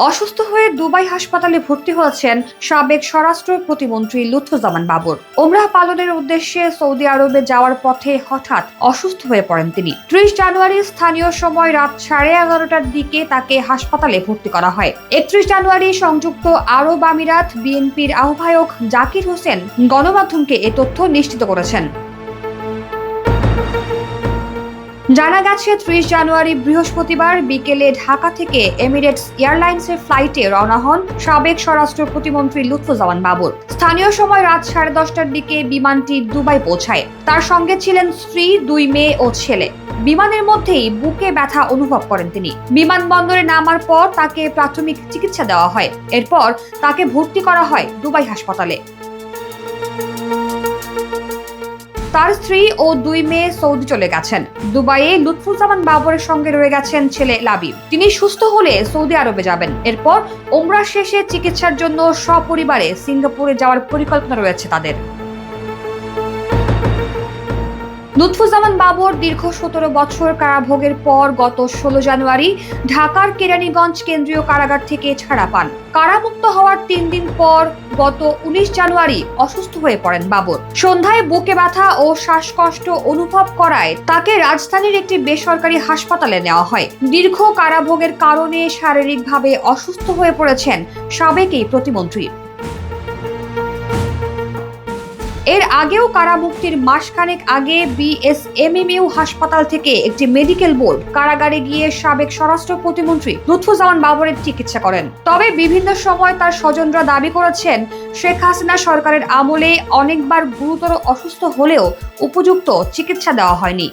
অসুস্থ হয়ে দুবাই হাসপাতালে ভর্তি হয়েছেন সাবেক স্বরাষ্ট্র প্রতিমন্ত্রী লুৎফুজ্জামান বাবর। ওমরাহ পালনের উদ্দেশ্যে সৌদি আরবে যাওয়ার পথে হঠাৎ অসুস্থ হয়ে পড়েন তিনি। 30 জানুয়ারি স্থানীয় সময় রাত 11:30টার দিকে তাকে হাসপাতালে ভর্তি করা হয়। 31 জানুয়ারি সংযুক্ত আরব আমিরাত বিএনপির আহ্বায়ক জাকির হোসেন গণমাধ্যমকে এ তথ্য নিশ্চিত করেছেন। জানা গেছে 30 জানুয়ারি বৃহস্পতিবার বিকেলে ঢাকা থেকে এমিরেটস এয়ারলাইন্সের ফ্লাইটে রওনা হন সাবেক স্বরাষ্ট্র প্রতিমন্ত্রী লুৎফুজ্জামান বাবর। স্থানীয় সময় রাত 10:30টার দিকে বিমানটি দুবাই পৌঁছায়। তার সঙ্গে ছিলেন স্ত্রী, 2 মেয়ে ও ছেলে। বিমানের মধ্যেই বুকে ব্যথা অনুভব করেন তিনি। বিমানবন্দরে নামার পর তাকে প্রাথমিক চিকিৎসা দেওয়া হয়। এরপর তাকে ভর্তি করা হয় দুবাই হাসপাতালে। তার স্ত্রী ও 2 মেয়ে সৌদি চলে গেছেন। দুবাইয়ে লুৎফুজ্জামান বাবরের সঙ্গে রয়ে গেছেন ছেলে লাবিব। তিনি সুস্থ হলে সৌদি আরবে যাবেন। এরপর ওমরাহ শেষে চিকিৎসার জন্য সপরিবারে সিঙ্গাপুরে যাওয়ার পরিকল্পনা রয়েছে তাদের। লুৎফুজ্জামান বাবর দীর্ঘ 17 বছর কারাভোগের পর গত 16 জানুয়ারি ঢাকার কেরানীগঞ্জ কেন্দ্রীয় কারাগার থেকে ছাড়া পান। কারামুক্ত হওয়ার 3 দিন পর গত 19 জানুয়ারি অসুস্থ হয়ে পড়েন বাবর। সন্ধ্যায় বুকে ব্যথা ও শ্বাসকষ্ট অনুভব করায় তাকে রাজধানীর একটি বেসরকারি হাসপাতালে নেওয়া হয়। দীর্ঘ কারাভোগের কারণে শারীরিকভাবে অসুস্থ হয়ে পড়েছেন সাবেক এই প্রতিমন্ত্রী। এর আগেও কারামুক্তির মাসখানেক আগে বিএসএমএমইউ হাসপাতাল থেকে একটি মেডিকেল বোর্ড কারাগারে গিয়ে সাবেক স্বরাষ্ট্র প্রতিমন্ত্রী লুৎফুজ্জামান বাবরের চিকিৎসা করেন। তবে বিভিন্ন সময় তার স্বজনরা দাবি করেছেন, শেখ হাসিনা সরকারের আমলে অনেকবার গুরুতর অসুস্থ হলেও উপযুক্ত চিকিৎসা দেওয়া হয়নি।